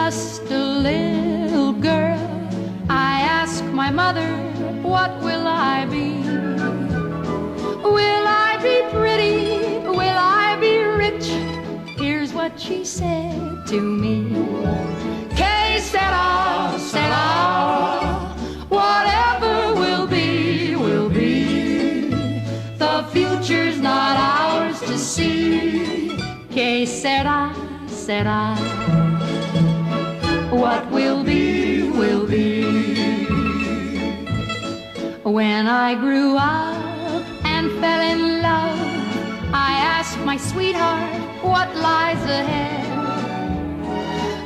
just a little girl, I ask my mother, what will I be? Will I be pretty? Will I be rich? Here's what she said to me. Que sera, sera, whatever will be, will be. The future's not ours to see. Que sera, sera, what will be, will be. When I grew up and fell in love, I asked my sweetheart, what lies ahead?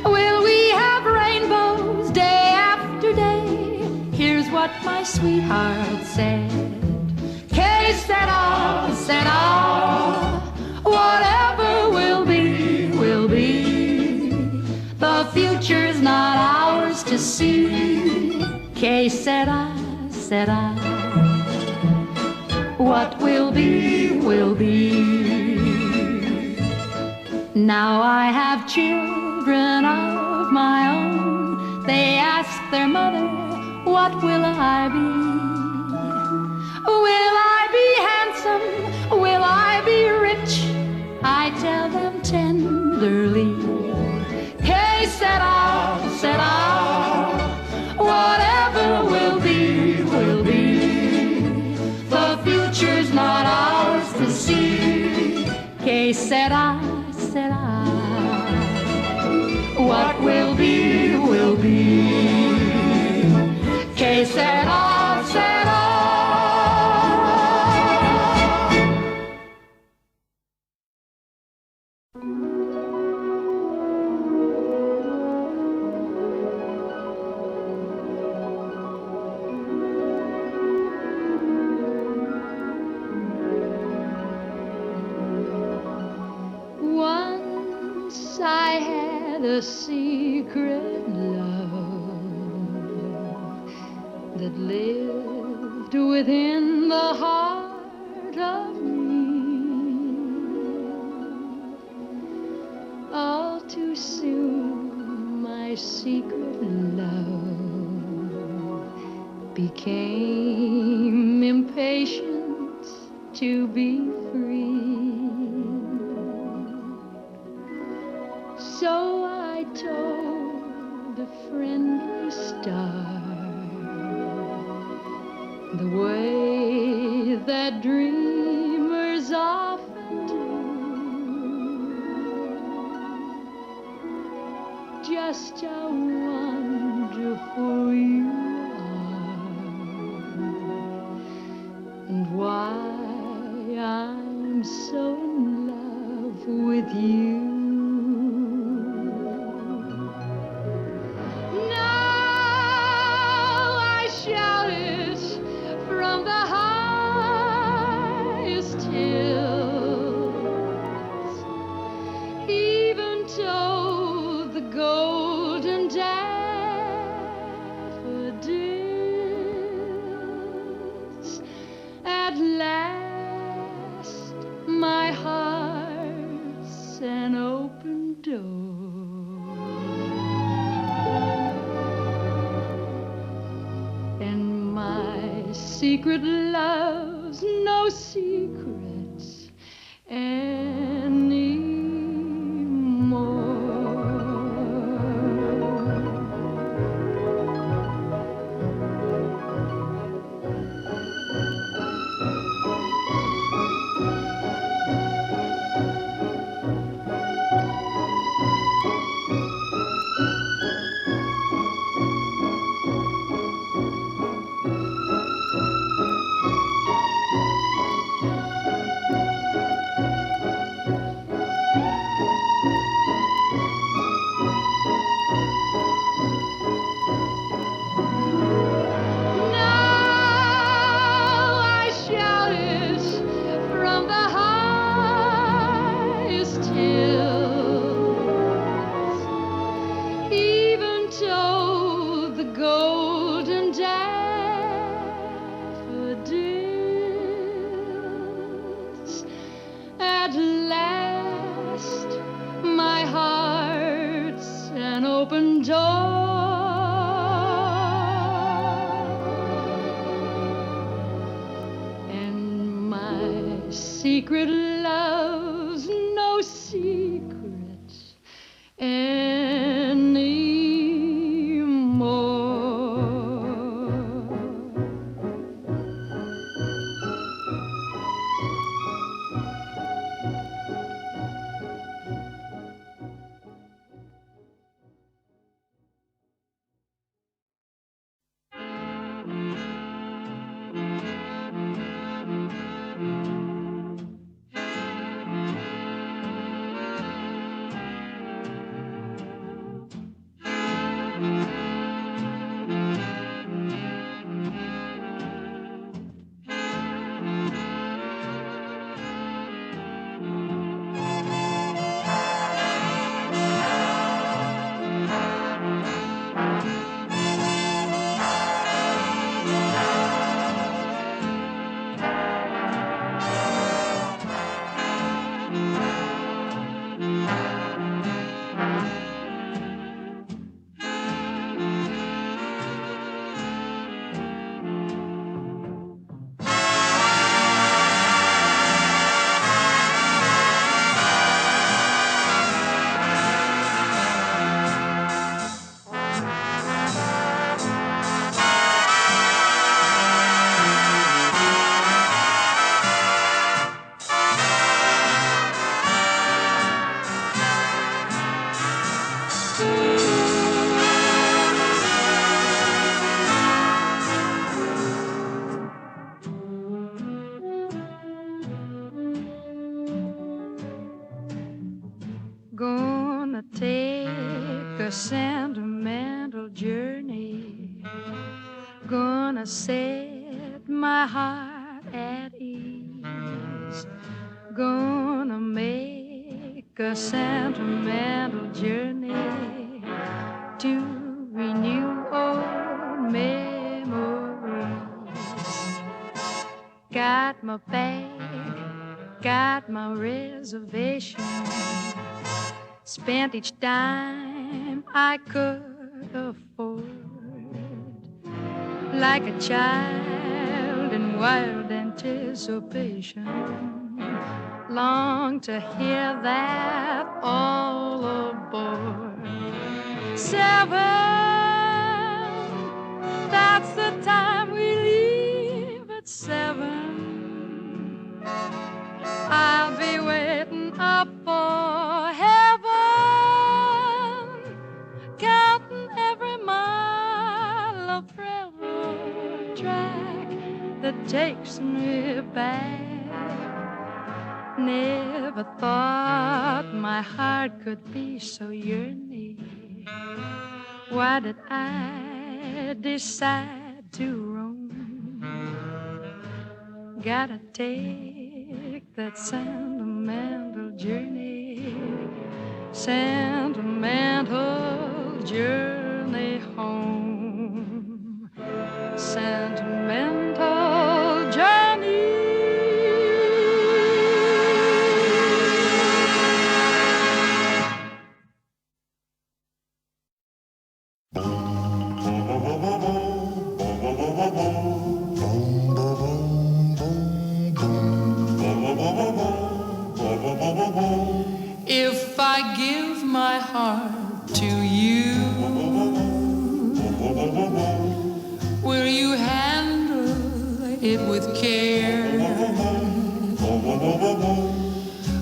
Will we have rainbows day after day? Here's what my sweetheart said. Que sera, sera, whatever will be, will be. The future's not ours to see. Que sera, sera, what will be, will be. Now I have children of my own. They ask their mother, what will I be? Will I be handsome? Will I be rich? I tell them tenderly, que sera, sera, whatever will be, will be. The future's not ours to see. Que sera, sera, what will be, will be. Que sera, sera. Once I had a secret love that lived within the heart of me. All too soon my secret love became impatient to be free. So I told a friendly star the way that dreamers often do. Just how wonderful you are, and why I'm so in love with you. Secret love's no secrets anymore. At last, my heart's an open And my secret love's no secret anymore. Gonna take a sentimental journey. Gonna set my heart at ease. Gonna make a sentimental journey to renew old memories. Got my bag, got my reservation. Spent each dime I could afford. Like a child in wild anticipation, long to hear that all aboard. 7, that's the time we leave at 7. I'll be waiting up for heaven, counting every mile of railroad track that takes me back. Never thought my heart could be so yearning. Why did I decide to roam? Gotta take that sentimental journey, sentimental journey home, sentimental journey. If I give my heart to you, will you handle it with care?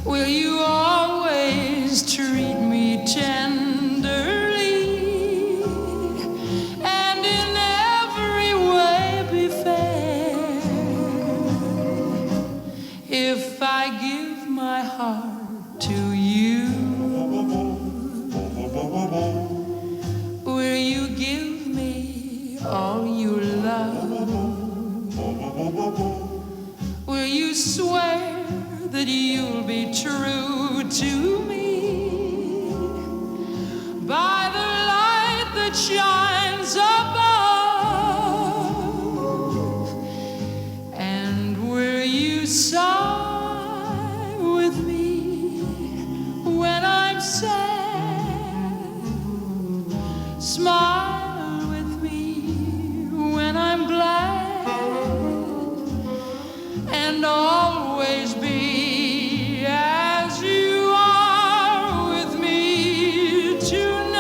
Will you always treat me tenderly and in every way be fair? If I give my heart to you, will you give me all you love? Will you swear that you'll be true to me by the light that shines above? And will you sigh with me when I'm sad, and always be as you are with me tonight.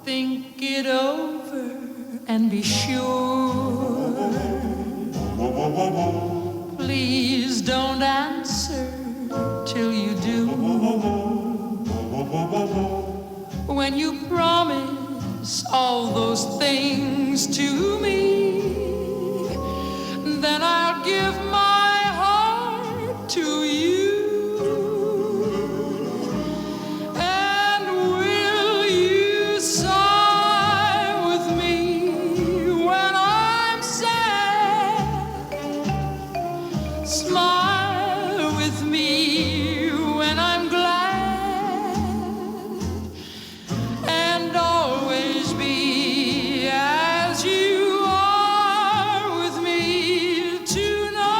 Think it over and be sure. Please don't answer till you do. When you promise all those things to me, then I'll give my heart to you. And will you sigh with me when I'm sad? Smile with me when I'm glad, and always be as you are with me tonight.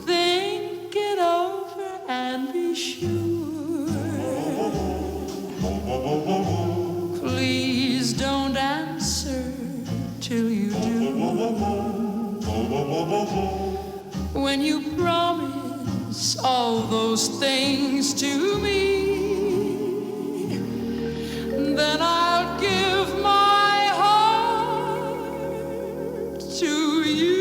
Think it over and be sure. Please don't answer till you do. When you promise all those things to me, then I'll give my heart to you.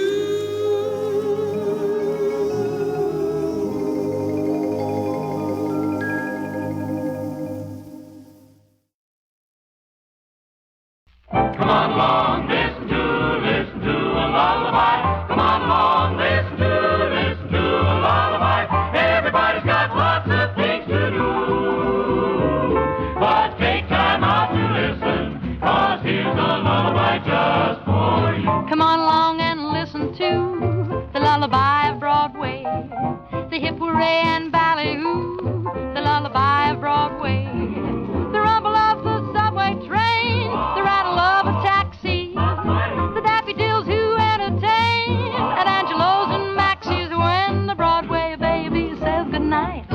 Come on along, listen to a lullaby. Come on along, listen to a lullaby. Everybody's got lots of things to do, but take time out to listen, 'cause here's a lullaby just for you. Come on along and listen to the lullaby of Broadway, the hip hooray and ballyhoo, the lullaby of Broadway, the rumble of the subway train, the rattle of a taxi, the daffy dills who entertain at Angelo's and Maxie's when the Broadway baby says goodnight.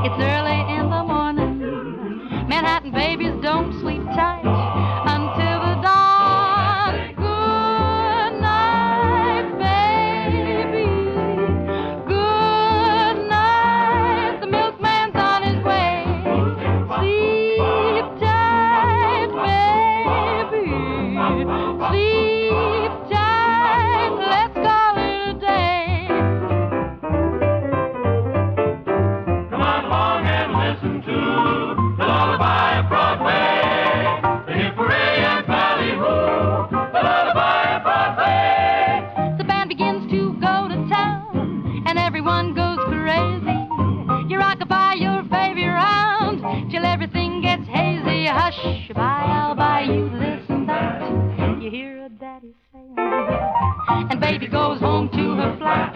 It's early in the morning. Manhattan babies don't sleep tight until the dawn. Good night, baby. Good night. The milkman's on his way. Sleep tight, baby. Sleep tight. Let's call it a day. Come on along and listen to the lullaby of Broadway, the hip hooray and ballyhoo, the lullaby of Broadway. The band begins to go to town, and everyone goes crazy. You rock-a-bye your baby round till everything gets hazy. Hush, bye, I'll buy you this and that. You hear a daddy saying, and baby goes home to her flat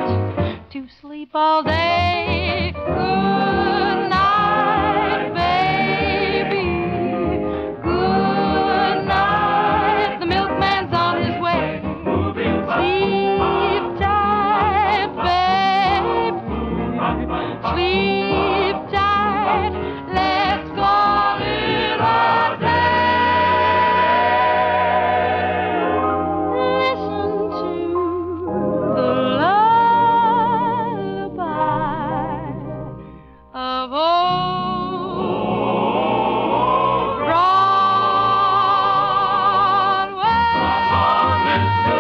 to sleep all day. Good night, baby. Good night. The milkman's on his way. Sleep tight, baby. Sleep tight. Let's call it a day. Listen to the lullaby of old Broadway. Listen to a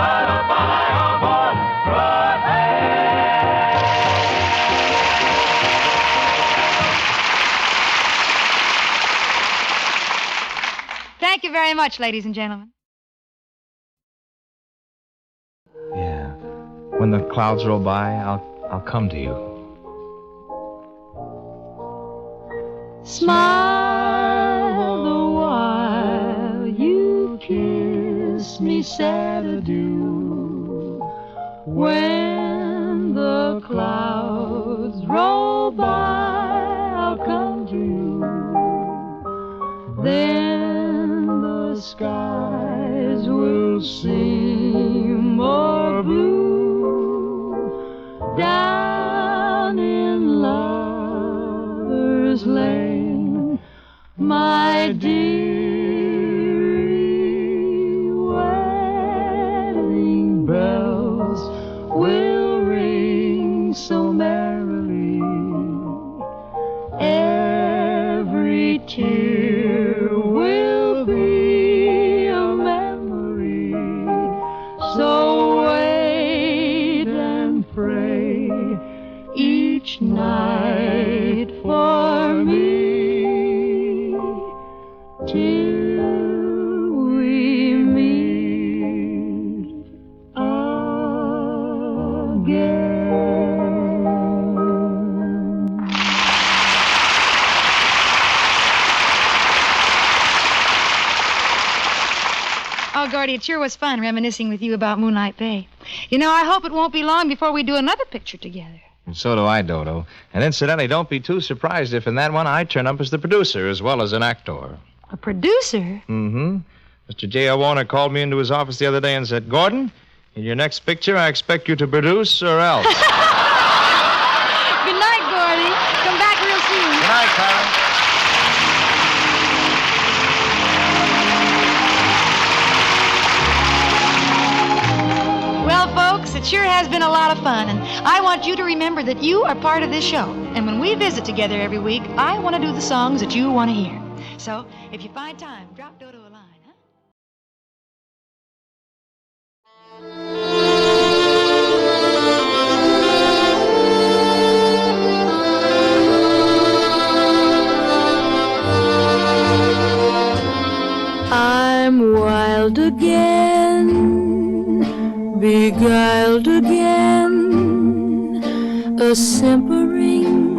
lullaby of old Broadway. Thank you very much, ladies and gentlemen. Yeah. When the clouds roll by, I'll come to you. Smile the while you kiss me sad adieu. When the clouds roll by, I'll come to you. Then the skies will seem more blue down in Lover's Lane, my dearie. Oh, Gordy, it sure was fun reminiscing with you about Moonlight Bay. You know, I hope it won't be long before we do another picture together. And so do I, Dodo. And incidentally, don't be too surprised if in that one I turn up as the producer as well as an actor. A producer? Mm-hmm. Mr. J.L. Warner called me into his office the other day and said, Gordon, in your next picture, I expect you to produce or else. Good night, Gordy. Come back real soon. Good night, Clara. Well, folks, it sure has been a lot of fun, and I want you to remember that you are part of this show. And when we visit together every week, I want to do the songs that you want to hear. So, if you find time, drop Dodo a line, huh? I'm wild again, beguiled again, a simpering,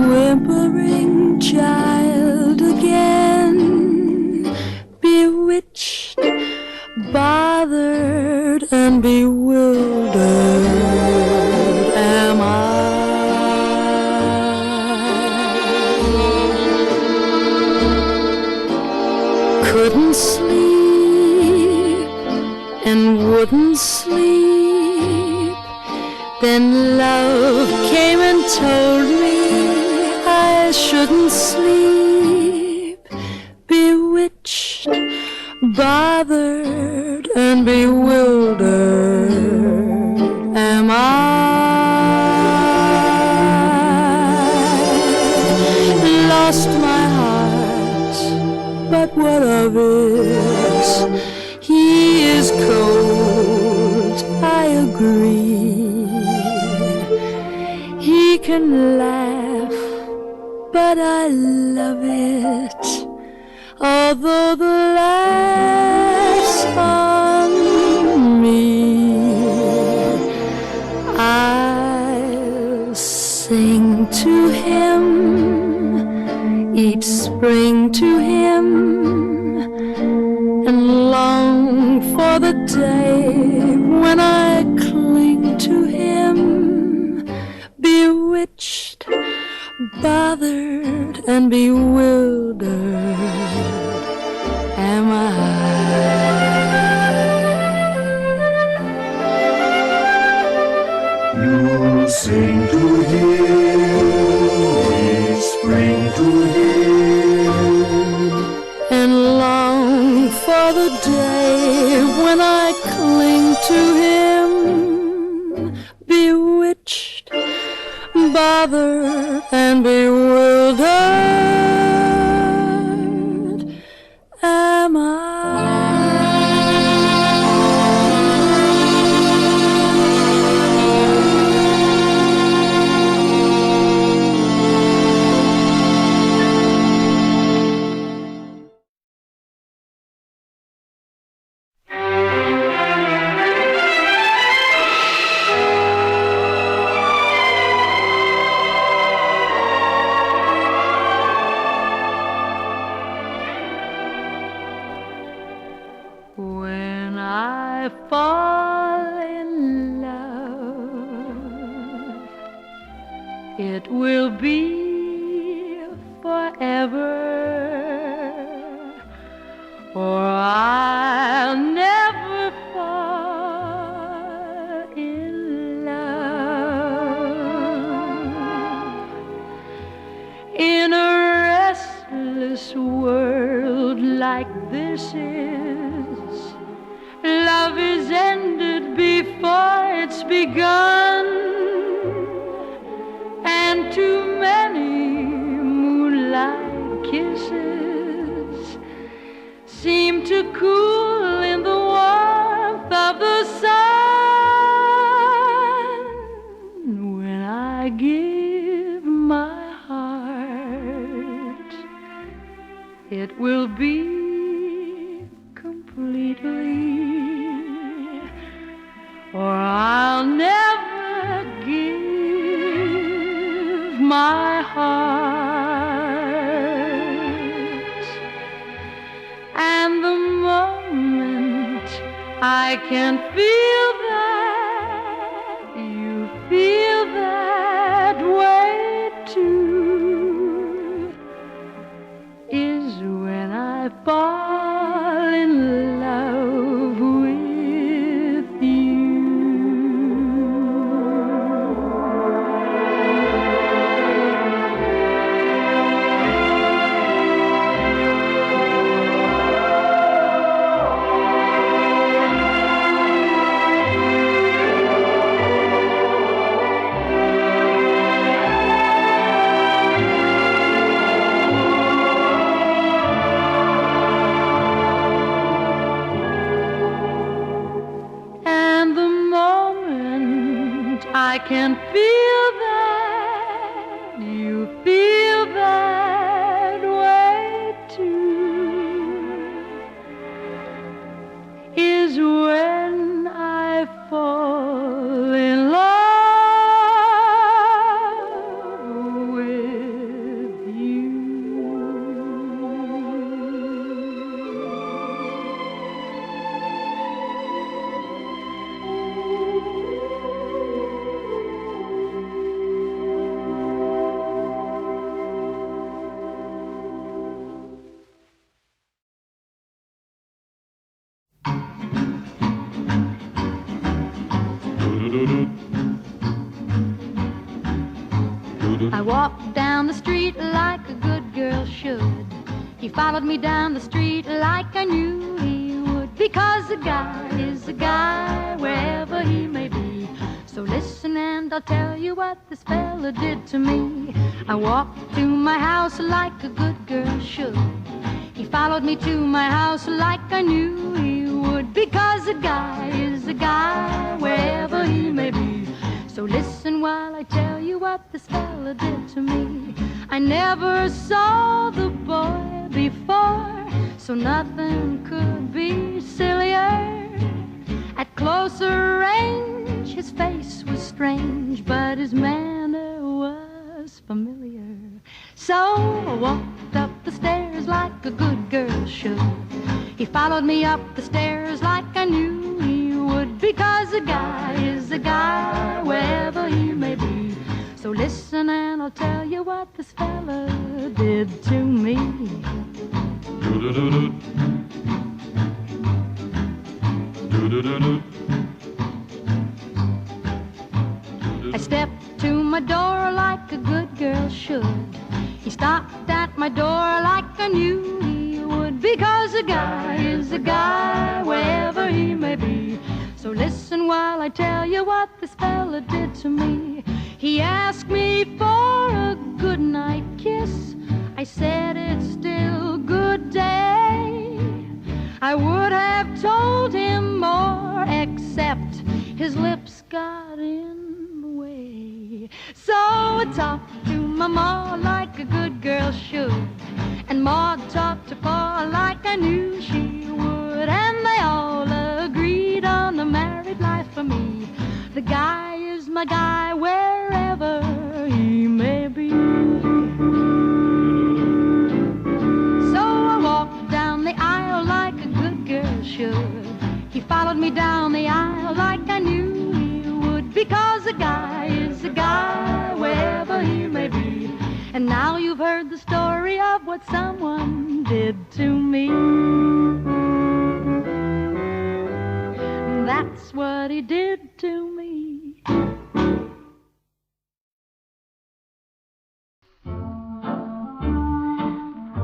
whimpering child again, bewitched, bothered, and bewildered am I. Couldn't sleep and wouldn't sleep. Then love came and told me I shouldn't sleep. Bewitched, bothered, and bewildered am I. Lost my heart, but what of it? He is cold, I agree. He can laugh, but I love it. Although the laugh's on me, I'll sing to him each spring to him, and long for the day when I cling to him, bewitched, bothered, and bewildered am I. You sing to him, spring to him, and long for the day when I cling to him, bewitched, bothered, and bewildered am I. When I fall in love, it will be forever, or I'll never fall in love. In a restless world like this is, love is ended before it's begun, and too many moonlight kisses seem to cool in the warmth of the sun. When I give my heart, it will be completely, or I'll never give my heart. And the moment I can feel that you feel that way too, is when I fall in love with you. I can feel that you feel that way too, is when I fall in love with you. I walked down the street like a good girl should. He followed me down the street like I knew he would, because a guy is a guy wherever he may be. So listen and I'll tell you what this fella did to me. I walked to my house like a good girl should. He followed me to my house like I knew he would, because a guy is a guy wherever he may be. So listen while I tell you what this fella did to me. I never saw the boy before, so nothing could be sillier. At closer range, his face was strange, but his manner was familiar. So I walked up the stairs like a good girl should. He followed me up the stairs like I knew he would, because a guy is a guy wherever he may be. So listen and I'll tell you what this fella did to me. I stepped to my door like a good girl should. He stopped at my door like I knew he would, because a guy is a guy wherever he may be. So listen while I tell you what this fella did to me. He asked me for a goodnight kiss. I said it's still good day. I would have told him more, except his lips got in the way. So I talked to my ma like a good girl should, and Ma talked to Pa like I knew she would, and they all agreed on the married life for me. The guy is my guy wherever he may be. So I walked down the aisle like a good girl should. He followed me down the aisle like I knew he would, because a guy is a guy wherever he may be. And now you've heard the story of what someone did to me. That's what he did to me.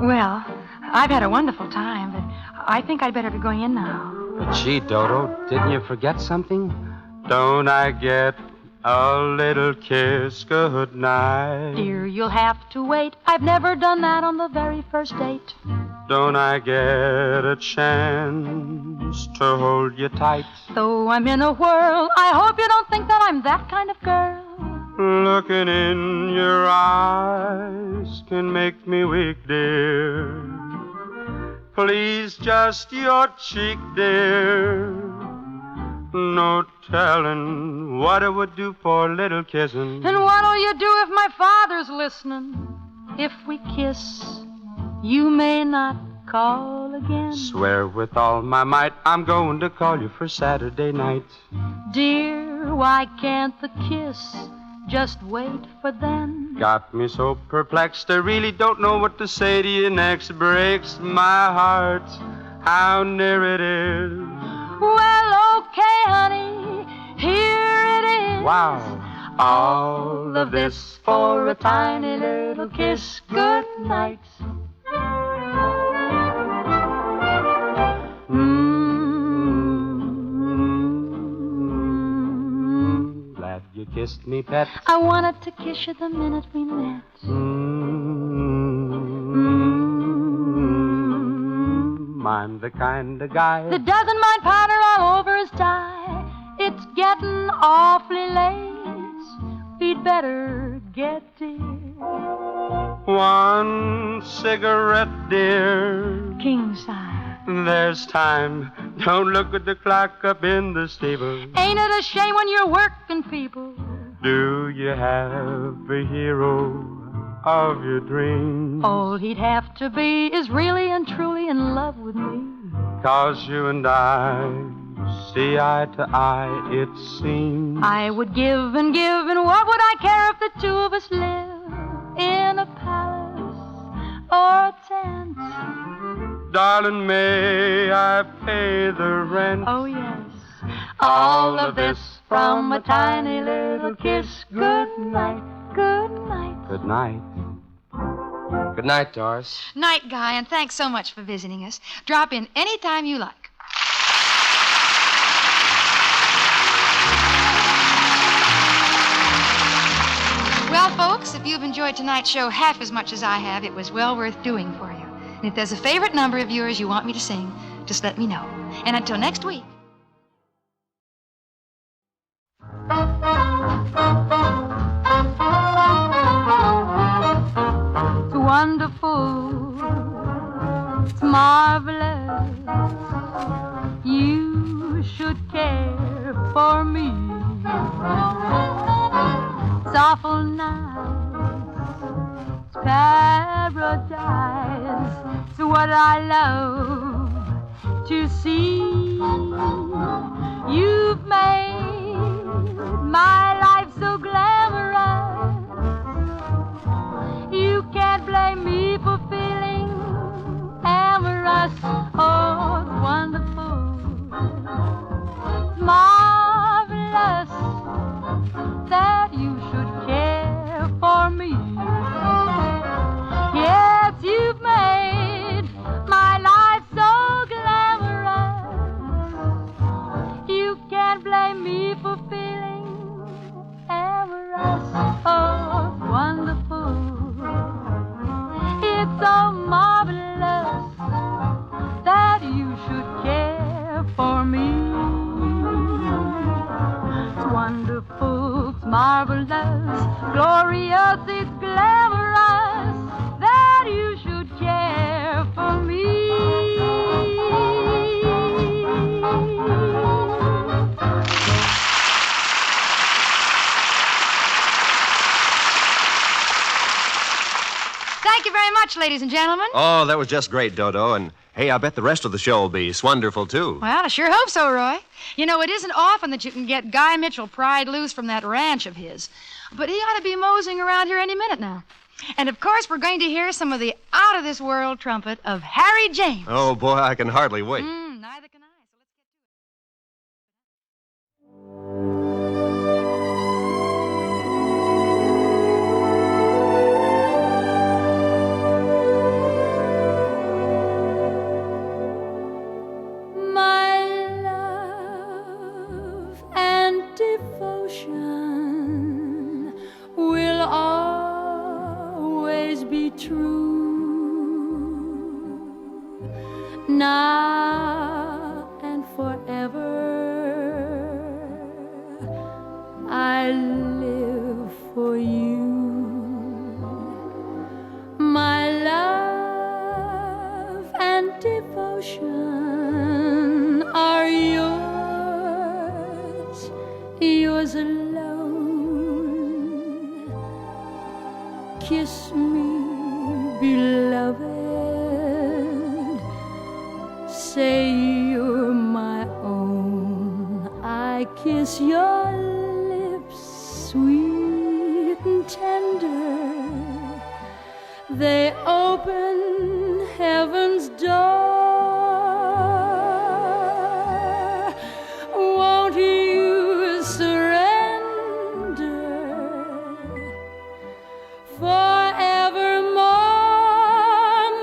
Well, I've had a wonderful time, but I think I'd better be going in now. But gee, Dodo, didn't you forget something? Don't I get a little kiss goodnight? Dear, you'll have to wait. I've never done that on the very first date. Don't I get a chance to hold you tight? Though I'm in a whirl, I hope you don't think that I'm that kind of girl. Looking in your eyes can make me weak, dear. Please, just your cheek, dear. No telling what it would do for a little kissing. And what'll you do if my father's listening? If we kiss, you may not call again. Swear with all my might I'm going to call you for Saturday night. Dear, why can't the kiss just wait for then? Got me so perplexed, I really don't know what to say to you next. Breaks my heart, how near it is. Well, okay, honey, here it is. Wow. All of this for a tiny little kiss. Good night. Glad you kissed me, pet. I wanted to kiss you the minute we met. I'm the kind of guy that doesn't mind powder all over his tie. It's getting awfully late. We'd better get dear. One cigarette, dear. King size. There's time. Don't look at the clock up in the stable. Ain't it a shame when you're working people? Do you have a hero of your dreams? All he'd have to be is really and truly in love with me. 'Cause you and I see eye to eye, it seems. I would give, and what would I care if the two of us live in a palace or a tent? Darling, may I pay the rent? Oh, yes. All of this from a tiny little kiss. Good night, good night. Good night. Good night, Doris. Night, Guy, and thanks so much for visiting us. Drop in any time you like. Well, folks, if you've enjoyed tonight's show half as much as I have, it was well worth doing for you. And if there's a favorite number of yours you want me to sing, just let me know. And until next week. It's wonderful, it's marvelous. You should care for me. It's awful nice, it's paradise. It's what I love to see. You've made my life so glamorous. You can't blame me for feeling amorous. Oh, it's wonderful, it's marvelous that you should care for me. Yes, you've made my life so glamorous. You can't blame me for feeling amorous. Oh, it's wonderful, it's so marvelous that you should care for me. It's wonderful, it's marvelous, glorious, it's glamorous that you should care for me. Thank you very much, ladies and gentlemen. Oh, that was just great, Dodo. And, hey, I bet the rest of the show will be swonderful, too. Well, I sure hope so, Roy. You know, it isn't often that you can get Guy Mitchell pried loose from that ranch of his. But he ought to be moseying around here any minute now. And, of course, we're going to hear some of the out-of-this-world trumpet of Harry James. Oh, boy, I can hardly wait. Neither can I. My love and devotion will always be true. Now and forever, I live for you. My love and devotion are yours, yours alone. Kiss me, beloved, kiss your lips, sweet and tender. They open heaven's door. Won't you surrender forevermore?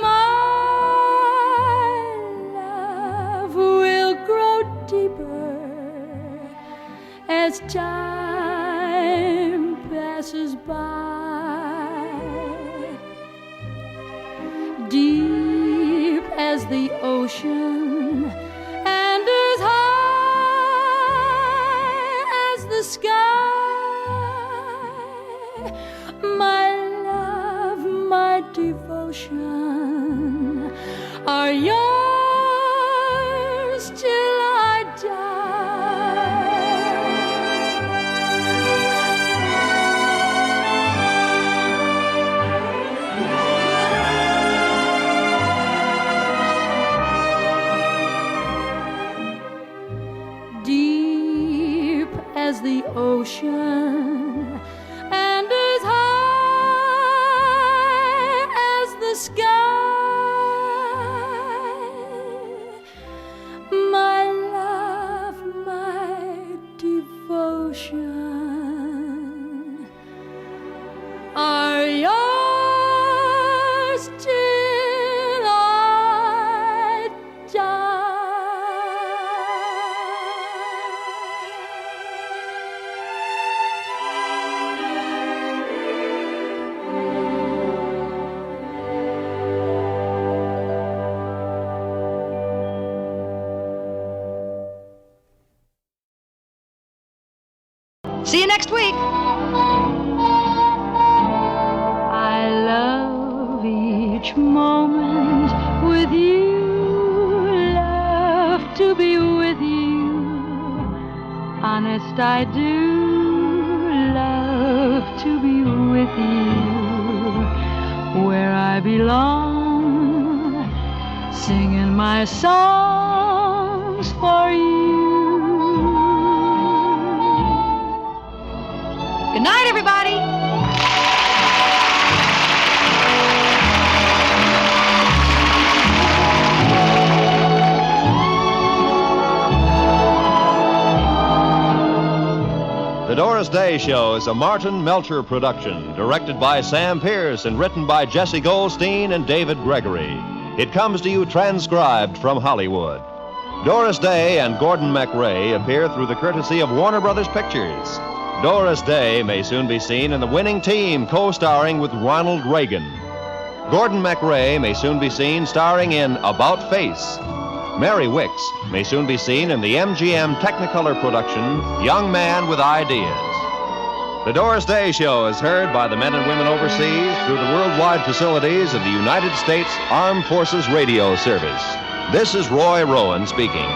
My love will grow deeper as time passes by, deep as the ocean and as high as the sky. My love, my devotion are yours till I as the ocean and as high as the sky. My love, my devotion are yours till I die. See you next week. I love each moment with you, love to be with you. Honest, I do love to be with you, where I belong, singing my songs for you. Good night, everybody. The Doris Day Show is a Martin Melcher production, directed by Sam Pierce and written by Jesse Goldstein and David Gregory. It comes to you transcribed from Hollywood. Doris Day and Gordon MacRae appear through the courtesy of Warner Brothers Pictures. Doris Day may soon be seen in The Winning Team, co-starring with Ronald Reagan. Gordon MacRae may soon be seen starring in About Face. Mary Wicks may soon be seen in the MGM Technicolor production, Young Man with Ideas. The Doris Day Show is heard by the men and women overseas through the worldwide facilities of the United States Armed Forces Radio Service. This is Roy Rowan speaking.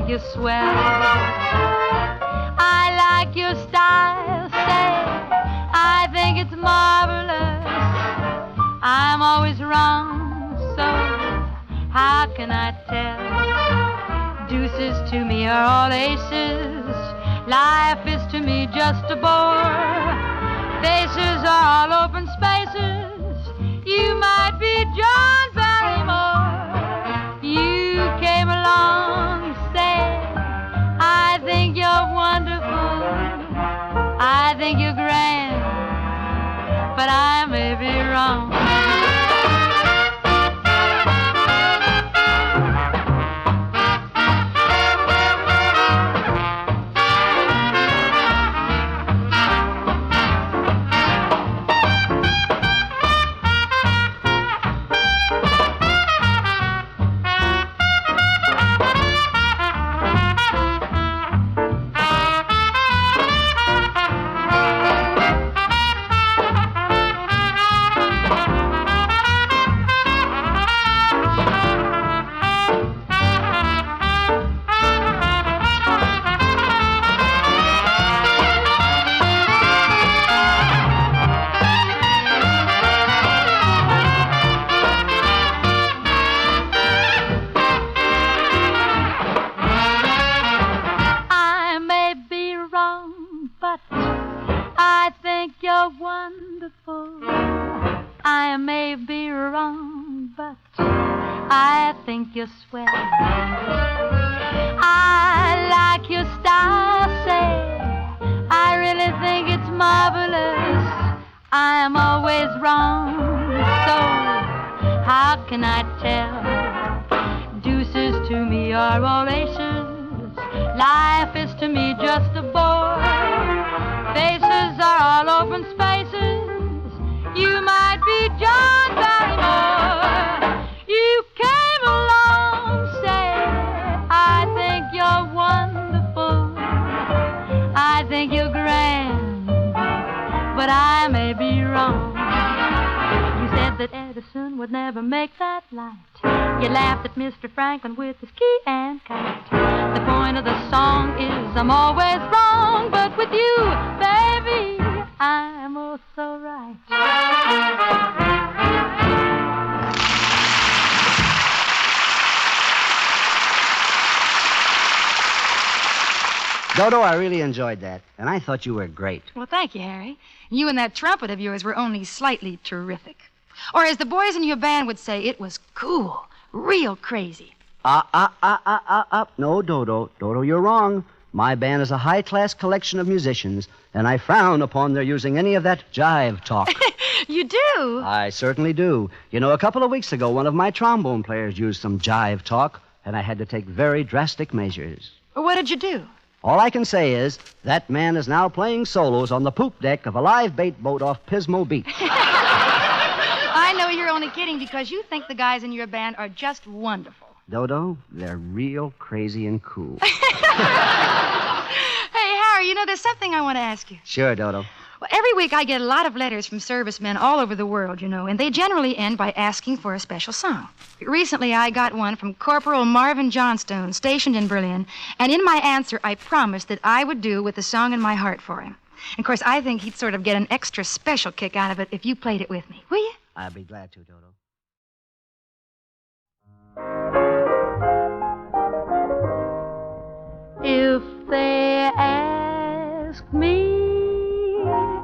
You're swell. I like your style, say, I think it's marvelous. I'm always wrong, so how can I tell? Deuces to me are all aces. Life is to me just a bore. Faces are all open spaces. You might be John Barrymore. You came along, I think you're wonderful, I think you're grand, but I may be wrong. you're wonderful. I may be wrong, but I think you're swell. I like your style, say. I really think it's marvelous. I am always wrong, so how can I tell? Deuces to me are all aces. Life is to me just a bore. Faces are all open spaces. You might be John Barrymore. You came along, say, I think you're wonderful. I think you're grand, but I may be wrong. You said that Edison would never make that light. You laughed at Mr. Franklin with his key and kite. The point of the song is I'm always wrong, but with you, baby, I'm oh so right. Dodo, I really enjoyed that, and I thought you were great. Well, thank you, Harry. You and that trumpet of yours were only slightly terrific. Or as the boys in your band would say, it was cool, real crazy. No, Dodo. Dodo, you're wrong. My band is a high-class collection of musicians, and I frown upon their using any of that jive talk. You do? I certainly do. You know, a couple of weeks ago, one of my trombone players used some jive talk, and I had to take very drastic measures. Well, what did you do? All I can say is that man is now playing solos on the poop deck of a live bait boat off Pismo Beach. I know you're only kidding because you think the guys in your band are just wonderful. Dodo, they're real crazy and cool. Hey, Harry, you know, there's something I want to ask you. Sure, Dodo. Well, every week I get a lot of letters from servicemen all over the world, you know, and they generally end by asking for a special song. Recently, I got one from Corporal Marvin Johnstone, stationed in Berlin, and in my answer, I promised that I would do with the song in my heart for him. And, of course, I think he'd sort of get an extra special kick out of it if you played it with me. Will you? I'll be glad to, Dodo. If they ask me,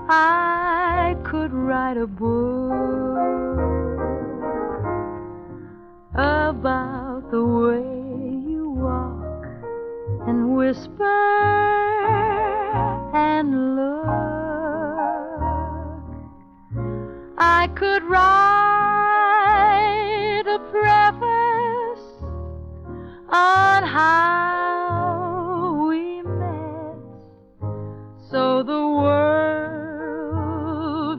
I could write a book about the way you walk and whisper and look. I could write a preface on how we met, so the world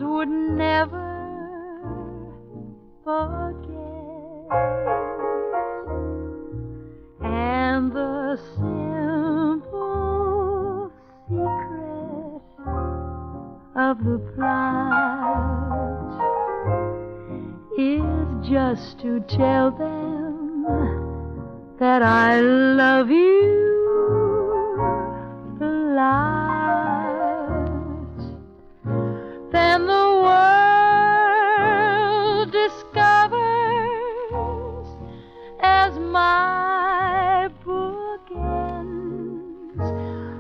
would never forget. And the simple secret of the plot is just to tell them that I love you a lot. Then the world discovers as my book ends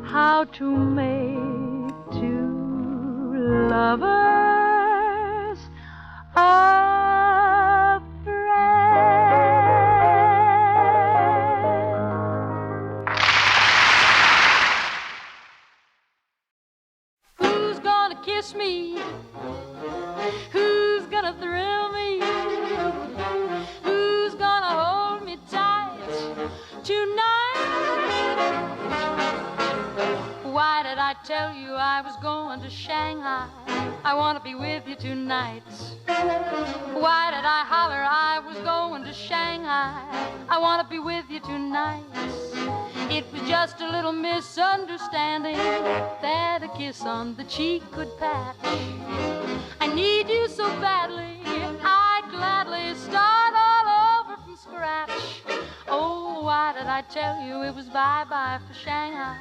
how to make two lovers a friend. Who's gonna kiss me? Who's gonna thrill me? Who's gonna hold me tight tonight? Why did I tell you I was going to Shanghai? I want to be with you tonight. Why did I holler I was going to Shanghai? I want to be with you tonight. It was just a little misunderstanding that a kiss on the cheek could patch. I need you so badly, I'd gladly start all over from scratch. Oh, why did I tell you it was bye-bye for Shanghai?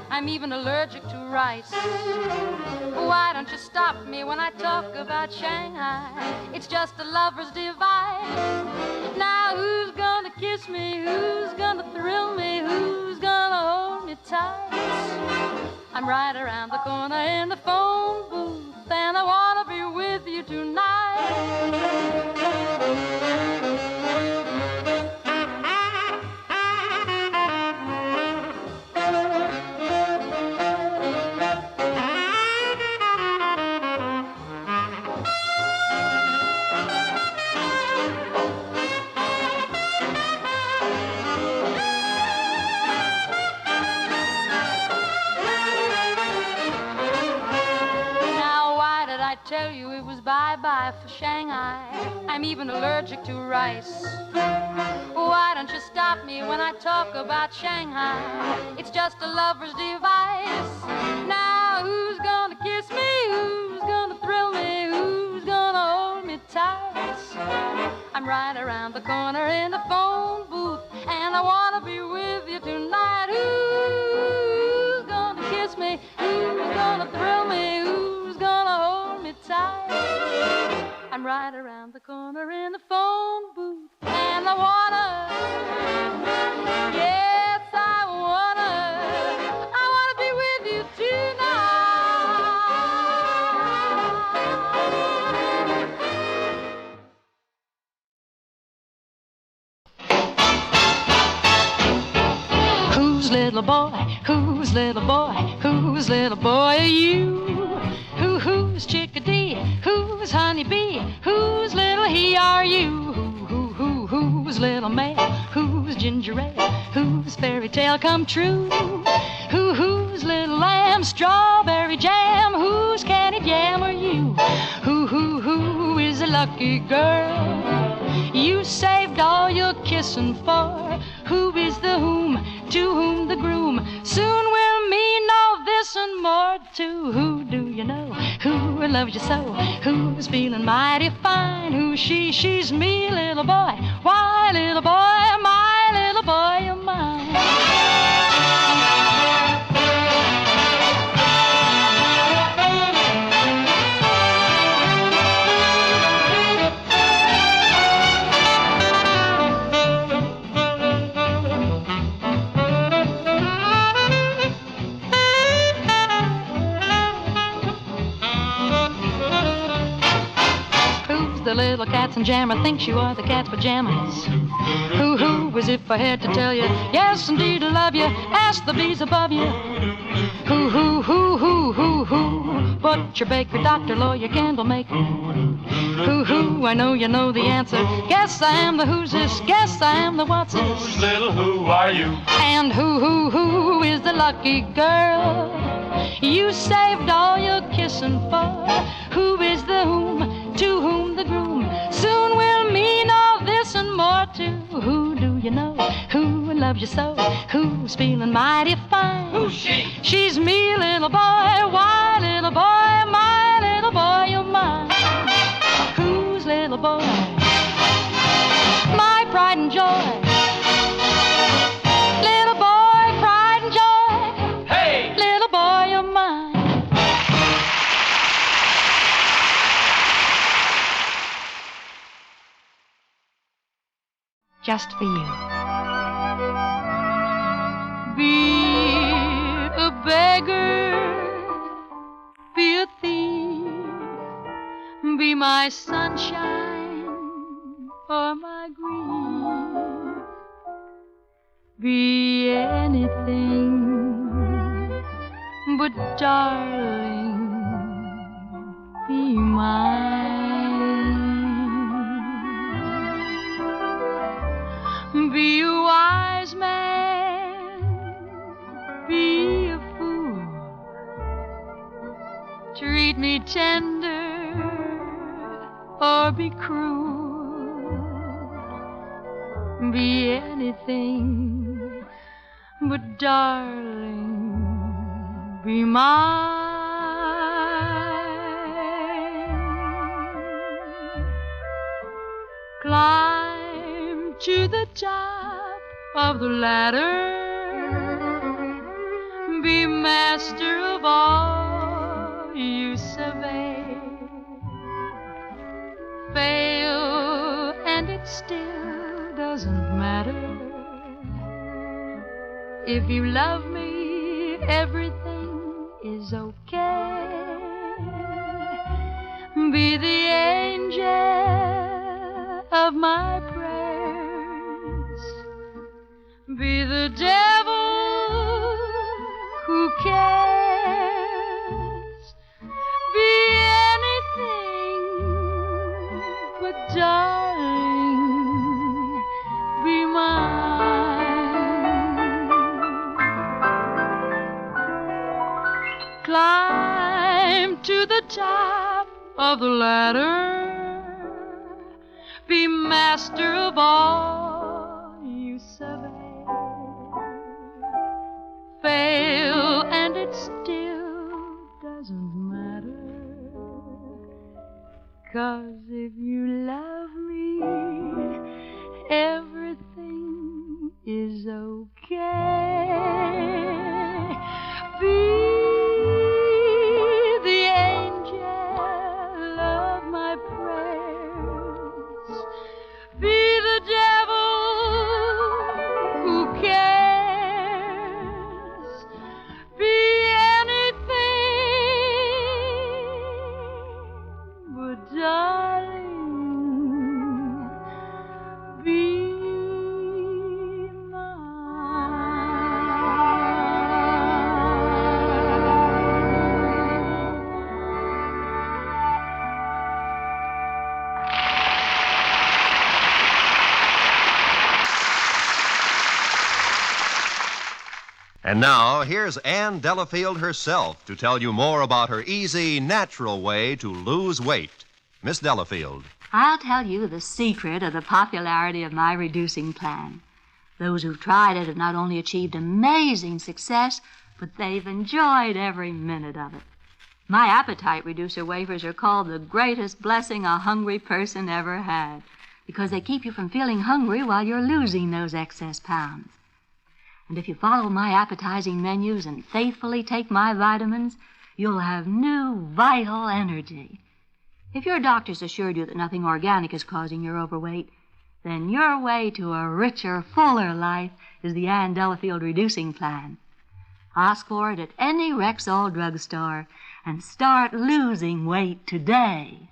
I'm even allergic to rice. Why don't you stop me when I talk about Shanghai? It's just a lover's device. Now who's gonna kiss me? Who's gonna thrill me? Who's gonna hold me tight? I'm right around the corner in the phone booth, and I tonight. Tell you it was bye-bye for Shanghai. I'm even allergic to rice. Why don't you stop me when I talk about Shanghai? It's just a lover's device. Now who's gonna kiss me? Who's gonna thrill me? Who's gonna hold me tight? I'm right around the corner in the phone booth, and I wanna be with you tonight. Who's gonna kiss me? Who's gonna thrill me? Who's gonna hold me tight? I'm right around the corner in the phone booth, and I wanna, yes, I wanna be with you tonight. Whose little boy, whose little boy, whose little boy are you? Who's chickadee? Who's honeybee? Whose little he are you? Who's little May? Who's ginger ale? Whose fairy tale come true? Who's little lamb? Strawberry jam? Whose candied yam are you? Who is a lucky girl you saved all your kissing for? Who is the whom to whom the groom soon will mean all this and more too? Who do you know? Who loves you so? Who's feeling mighty fine? Who's she? She's me, little boy. Why, little boy, my little boy of mine. The little cat's in jammer thinks you are the cat's pajamas. Who, as if I had to tell you, yes, indeed, I love you, ask the bees above you. Who, butcher, baker, doctor, lawyer, candle maker. Who, I know you know the answer. Guess I am the who's this, guess I am the what's this. Whose little who are you? And who is the lucky girl you saved all your kissing for? Who is the whom to whom the groom soon will mean all this and more too? Who do you know? Who loves you so? Who's feeling mighty fine? Who's she? She's me, little boy. Why, little boy, my little boy of mine. Whose little boy? My pride and joy. Little boy, pride and joy. Hey! Little boy of mine. Just for you. Be a beggar, be a thief, be my sunshine or my grief, be anything, but darling, be mine. Be a wise man, be a fool, treat me tender or be cruel, be anything, but darling, be mine. Climb to the top of the ladder, be master of all you survey. Fail and it still doesn't matter. If you love me, everything is okay. be the angel of my prayers, be the devil who cares, be anything but darling, be mine. Climb to the top of the ladder, be master of all you survey. Fail and it still doesn't matter, 'cause if you love me, everything is okay. Be the angel of my prayers, be the devil who cares, be anything but darling, be And now, here's Ann Delafield herself to tell you more about her easy, natural way to lose weight. Miss Delafield. I'll tell you the secret of the popularity of my reducing plan. Those who've tried it have not only achieved amazing success, but they've enjoyed every minute of it. My appetite reducer wafers are called the greatest blessing a hungry person ever had, because they keep you from feeling hungry while you're losing those excess pounds. And if you follow my appetizing menus and faithfully take my vitamins, you'll have new, vital energy. If your doctor's assured you that nothing organic is causing your overweight, then your way to a richer, fuller life is the Ann Delafield Reducing Plan. Ask for it at any Rexall drugstore and start losing weight today.